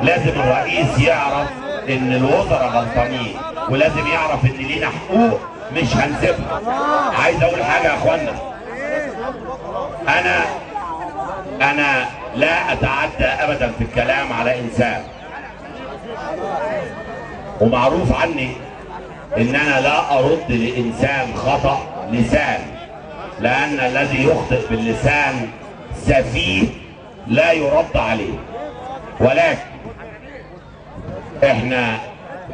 لازم الرئيس يعرف ان الوزراء غلطانين، ولازم يعرف ان لينا حقوق مش هنسيبها. عايز اقول حاجه يا اخوانا، انا لا اتعدى ابدا في الكلام على انسان، ومعروف عني ان انا لا ارد لانسان خطأ لسان، لان الذي يخطئ باللسان سفيه لا يرد عليه. ولكن احنا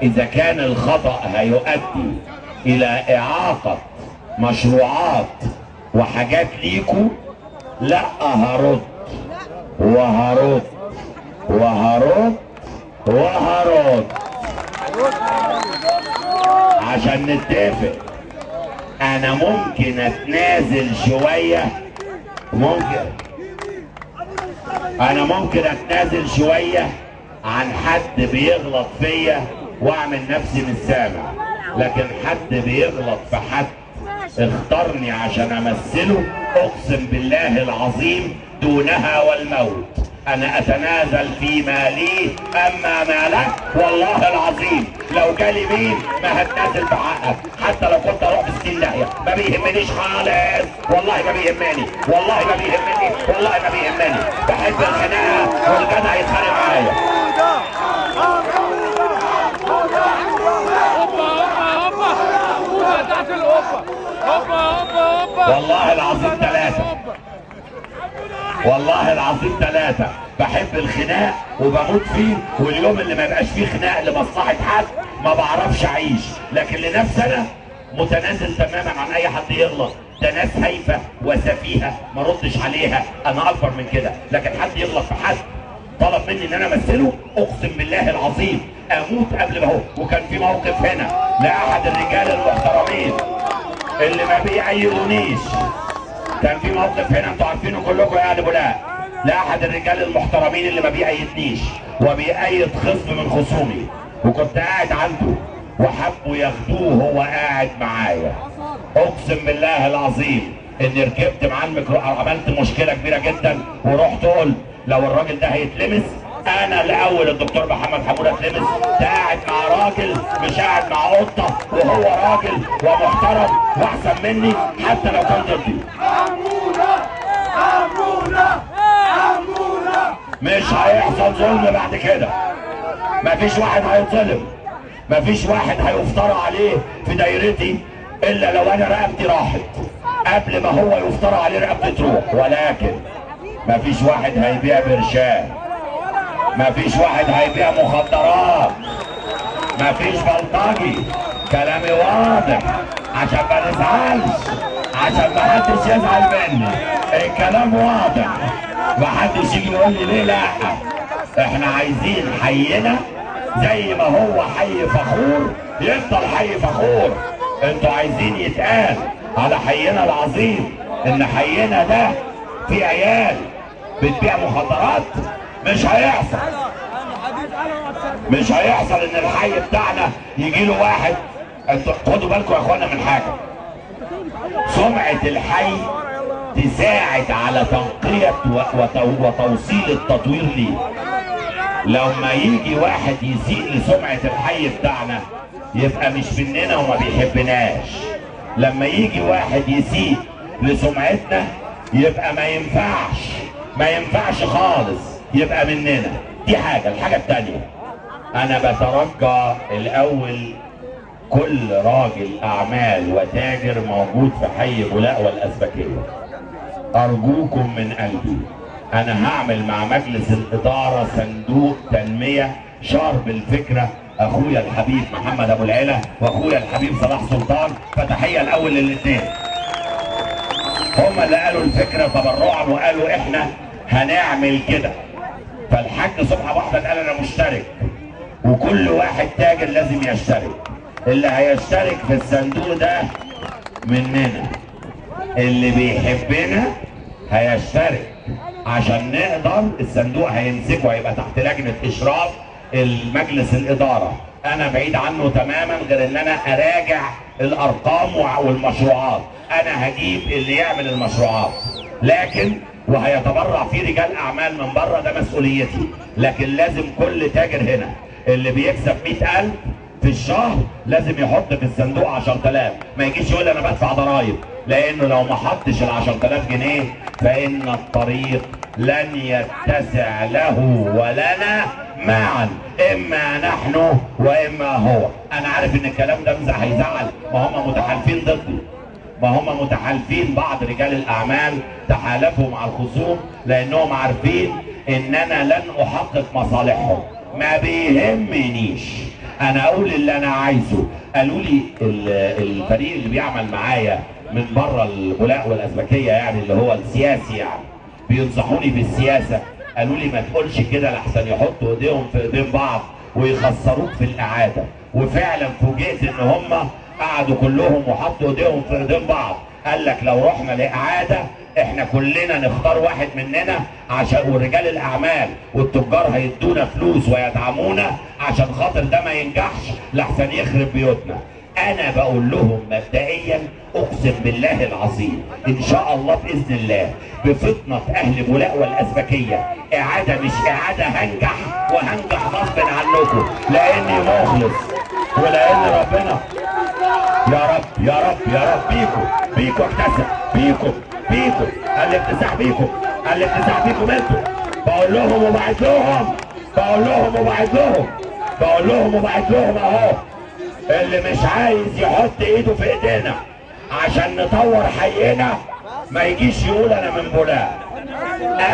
اذا كان الخطأ هيؤدي الى اعاقة مشروعات وحاجات ليكوا، لا هرد وهرد وهرد وهرد عشان نتفق. انا ممكن اتنازل شوية، ممكن اتنازل شوية عن حد بيغلط فيا واعمل نفسي مش سامع، لكن حد بيغلط في حد اختارني عشان امثله، اقسم بالله العظيم دونها والموت انا اتنازل فيما لي، اما ما لك والله العظيم لو جالي مين ما هتنازل بحقك، حتى لو كنت اروح في 60 داهيه ما بيهمنيش خالص، والله ما بيهمني، والله ما بيهمني، والله ما بيهمني. بحب الخناقه والجدع يتخانق معايا. والله العظيم ثلاثة، والله العظيم ثلاثة بحب الخناق وبموت فيه، واليوم اللي ما يبقاش فيه خناق لمصلحة حد ما بعرفش اعيش، لكن لنفسي انا متنازل تماما عن اي حد يغلط. ده ناس هايفة وسفيهة ما ردش عليها، انا اكبر من كده، لكن حد يغلط في حد طلب مني ان انا امثله، اقسم بالله العظيم اموت قبل ما هو. وكان في موقف هنا لاحد الرجال المحترمين اللي ما بيعيرونيش، كان في موقف هنا انتوا عارفينه كلكم يعني بلاء، لاحد الرجال المحترمين اللي ما بيأيدنيش وبيأيد خصم من خصومي، وكنت قاعد عنده وحبوا ياخدوه هو قاعد معايا. اقسم بالله العظيم اني ركبت معاه الميكرو، عملت مشكله كبيره جدا، ورحت قلت لو الراجل ده هيتلمس انا الاول الدكتور محمد حموده اتلمس، ده قاعد مع راجل مش قاعد مع قطه، وهو راجل ومحترم واحسن مني حتى لو كان ضدي. مش هيحصل ظلم بعد كده، مفيش واحد هيتظلم، مفيش واحد هيفترى عليه في دايرتي الا لو انا رقبتي راحت قبل ما هو يفترى عليه رقبتي تروح. ولكن مفيش واحد هيبيع برشام، مفيش واحد هيبيع مخدرات، مفيش بلطجي. كلامي واضح عشان ما نزعلش، عشان ما حدش يزعل مني، الكلام واضح، ما حدش يجي يقول لي ليه لا. احنا عايزين حينا زي ما هو حي فخور يفضل حي فخور. انتوا عايزين يتقال على حينا العظيم ان حينا ده في عيال بتبيع مخدرات؟ مش هيحصل، مش هيحصل ان الحي بتاعنا يجي له واحد. انتوا خدوا بالكم يا اخوانا من حاجه، سمعه الحي تساعد على تنقية وتوصيل التطوير ليه. لما يجي واحد يسيء لسمعة الحي بتاعنا يبقى مش مننا وما بيحبناش، لما يجي واحد يسيء لسمعتنا يبقى ما ينفعش خالص يبقى مننا. دي حاجة. الحاجة التانية، انا بترجى الاول كل راجل اعمال وتاجر موجود في حي بولاق والازبكية، ارجوكم من قلبي انا هعمل مع مجلس الاداره صندوق تنميه شارب الفكره، اخويا الحبيب محمد ابو العلا واخويا الحبيب صلاح سلطان، فتحيه الاول للاثنين. هم اللي قالوا الفكره تبرعا وقالوا احنا هنعمل كده. فالحاج صبحي ابو احمد قال انا مشترك، وكل واحد تاجر لازم يشترك. اللي هيشترك في الصندوق ده مننا، اللي بيحبنا هيشترك عشان نقدر، الصندوق هيمسكه، هيبقى تحت لجنه اشراف المجلس الاداره. انا بعيد عنه تماما، غير ان انا اراجع الارقام والمشروعات، انا هجيب اللي يعمل المشروعات، لكن وهيتبرع فيه رجال اعمال من بره، ده مسؤوليتي. لكن لازم كل تاجر هنا اللي بيكسب 100,000 في الشهر لازم يحط في الصندوق 10,000. ما يجيش يقول انا بدفع ضرايب، لانه لو ما حطش ال 10,000 جنيه فان الطريق لن يتسع له ولنا معا، اما نحن واما هو. انا عارف ان الكلام ده هيزعل، ما هم متحالفين ضدي، ما هم متحالفين. بعض رجال الاعمال تحالفوا مع الخصوم لانهم عارفين ان انا لن احقق مصالحهم. ما بيهمنيش، انا اقول اللي انا عايزه. قالوا لي الفريق اللي بيعمل معايا من بره البولاق والازبكيه، يعني اللي هو السياسي، يعني بينصحوني بالسياسه. قالوا لي ما تقولش كده لحسن يحطوا ايديهم في ايدين بعض ويخسروك في الاعاده. وفعلا فوجئت ان هم قعدوا كلهم وحطوا ايديهم في ايدين بعض. قال لك لو رحنا لاعاده احنا كلنا نختار واحد مننا، عشان ورجال الاعمال والتجار هيدونا فلوس ويدعمونا عشان خاطر ده ما ينجحش لحسن يخرب بيوتنا. انا بقول لهم مبدئيا اقسم بالله العظيم ان شاء الله باذن الله بفطنه اهل بولاق والازبكيه اعاده مش اعاده هنجح، وهنجح غصب عنكم لاني مخلص ولان ربنا يا رب يا رب يا رب بيكم اكتسب بيكم الاكتساح بيكم انتوا. بقول لهم وبعت لهم اهو. اللي مش عايز يحط ايده في ايدينا عشان نطور حينا ما يجيش يقول انا من بولاق.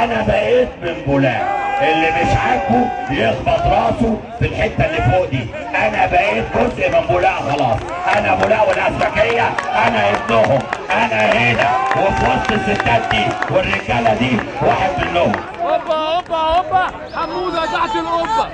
انا بقيت من بولاق، اللي مش عاجبه يخبط راسه في الحته اللي فوق دي. انا بقيت جزء من بولاق خلاص. انا بولاق والازبكيه انا ابنهم، انا هنا وفي وسط الستات دي والرجاله دي واحد منهم. هوبا حموده تحت القبه.